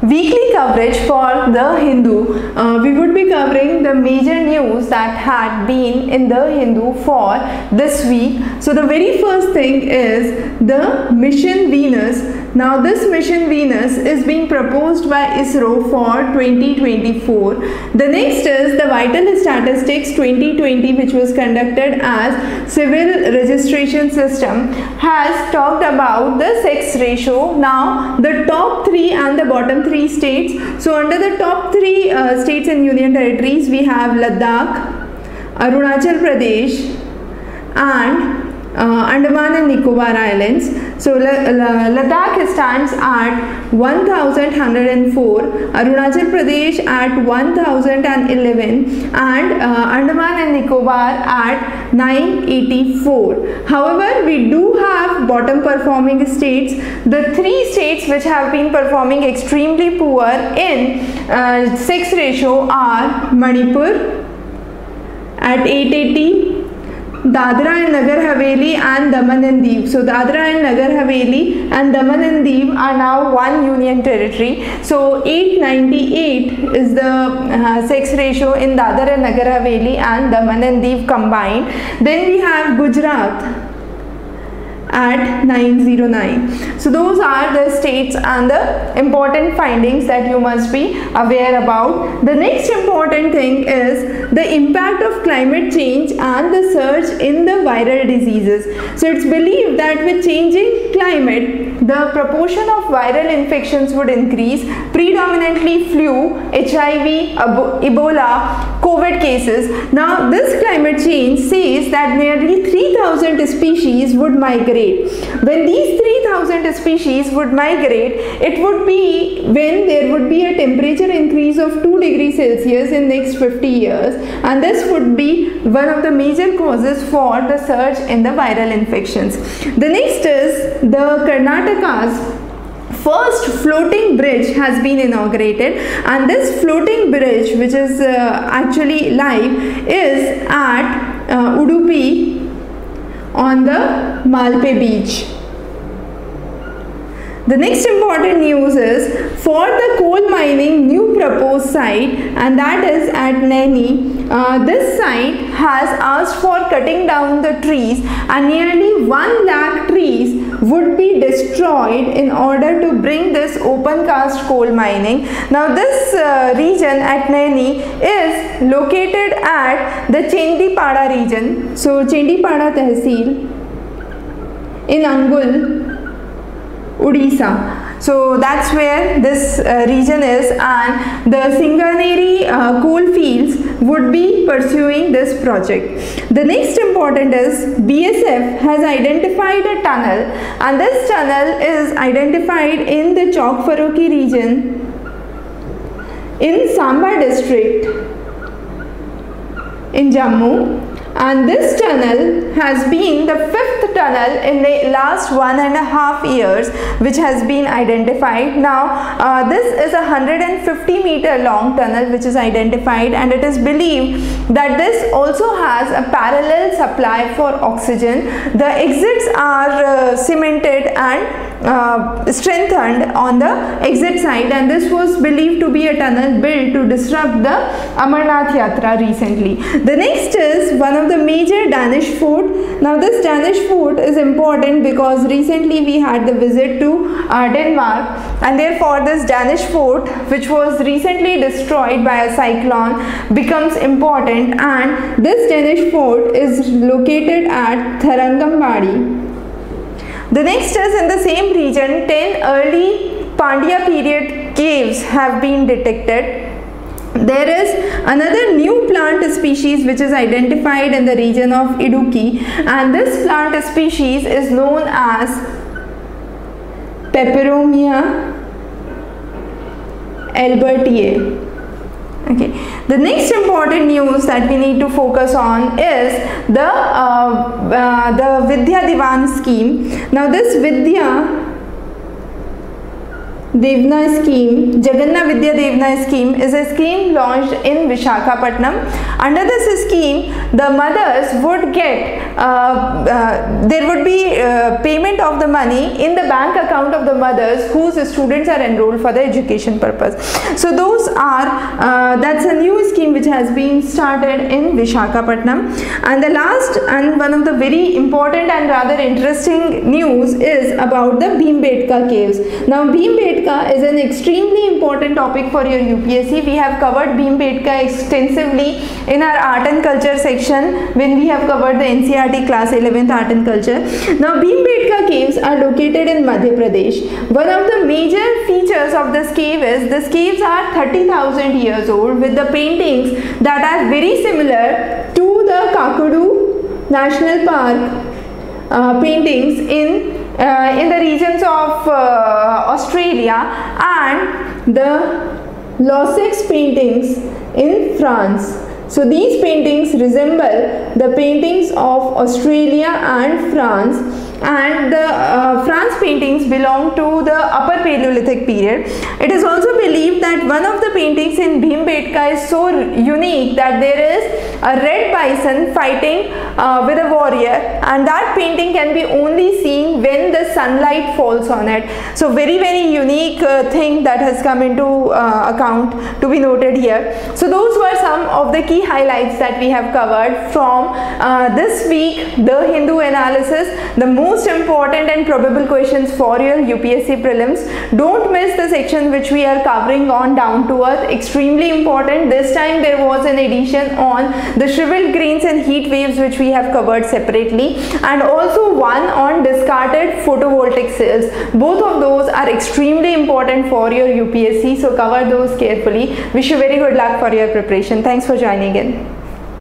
weekly coverage for the Hindu. We would be covering the major news that had been in the Hindu for this week. So the very first thing is the mission Venus. Now this mission Venus is being proposed by ISRO for 2024. The next is the Vital Statistics 2020, which was conducted as Civil Registration System, has talked about the sex ratio. Now the top 3 and the bottom 3 states. So under the top 3 states and union territories, we have Ladakh, Arunachal Pradesh and Andaman and Nicobar Islands. So Ladakh stands at 1104, Arunachal Pradesh at 1011 and Andaman and Nicobar at 984. However, we do have bottom performing states. The 3 states which have been performing extremely poor in sex ratio are Manipur at 880, Dadra and Nagar Haveli and Daman and Diu. So Dadra and Nagar Haveli and Daman and Diu are now one union territory. So 898 is the sex ratio in Dadra and Nagar Haveli and Daman and Diu combined. Then we have Gujarat at 909. So those are the states and the important findings that you must be aware about. The next important thing is the impact of climate change and the surge in the viral diseases. So it's believed that with changing climate, the proportion of viral infections would increase, predominantly flu, HIV, Ebola, COVID cases. Now this climate change says that nearly 3,000 species would migrate. When these 3,000 species would migrate, it would be when there would be a temperature increase of 2 degrees Celsius in next 50 years, and this would be one of the major causes for the surge in the viral infections. The next is the Karnataka's first floating bridge has been inaugurated, and this floating bridge, which is actually live, is at Udupi on the Malpe beach. The next important news is for the coal mining new proposed site, and that is at Naini. This site has asked for cutting down the trees, and nearly 1 lakh trees would be destroyed in order to bring this open cast coal mining. Now this region at Naini is located at the Chendipada region. So Chendipada Tehsil in Angul, Odisha. So that's where this region is, and the Singaneri coal fields would be pursuing this project. The next important is BSF has identified a tunnel, and this tunnel is identified in the Chowk Faruqi region in Samba district in Jammu. And this tunnel has been the 5th tunnel in the last 1.5 years which has been identified. Now this is a 150-meter long tunnel which is identified, and it is believed that this also has a parallel supply for oxygen. The exits are cemented and strengthened on the exit side, and this was believed to be a tunnel built to disrupt the Amarnath Yatra recently. The next is one of the major Danish fort. Now this Danish fort is important because recently we had the visit to Denmark, and therefore this Danish fort, which was recently destroyed by a cyclone, becomes important, and this Danish fort is located at Tharangambadi. The next is in the same region, 10 early Pandya period caves have been detected. There is another new plant species which is identified in the region of Idukki, and this plant species is known as Peperomia albertiae. Okay. The next important news that we need to focus on is the Vidya Divan scheme. Now this Vidya Devna scheme, Jagannath Vidya Devna scheme, is a scheme launched in Visakhapatnam. Under this scheme, the mothers would get there would be payment of the money in the bank account of the mothers whose students are enrolled for the education purpose. So those are that's a new scheme which has been started in Visakhapatnam. And the last and one of the very important and rather interesting news is about the Bhimbetka caves. Now Bhimbetka is an extremely important topic for your UPSC. We have covered Bhimbetka extensively in our art and culture section when we have covered the NCERT class 11th art and culture. Now Bhimbetka caves are located in Madhya Pradesh. One of the major features of this cave is these caves are 30,000 years old with the paintings that are very similar to the Kakadu National Park paintings in the regions of Australia and the Lausseux paintings in France. So these paintings resemble the paintings of Australia and France, and the France paintings belong to the Upper Paleolithic period. It is also believed that one of the paintings in Bhimbetka is so unique that there is a red bison fighting with a warrior, and that painting can be only seen when the sunlight falls on it. So very unique thing that has come into account to be noted here. So those were some of the key highlights that we have covered from this week, the Hindu analysis, the most important and probable questions for your UPSC prelims. Don't miss the section which we are covering on down to earth, extremely important. This time there was an edition on the shriveled grains and heat waves which we have covered separately, and also one on discarded photovoltaic cells. Both of those are extremely important for your UPSC, so cover those carefully. Wish you very good luck for your preparation. Thanks for joining in.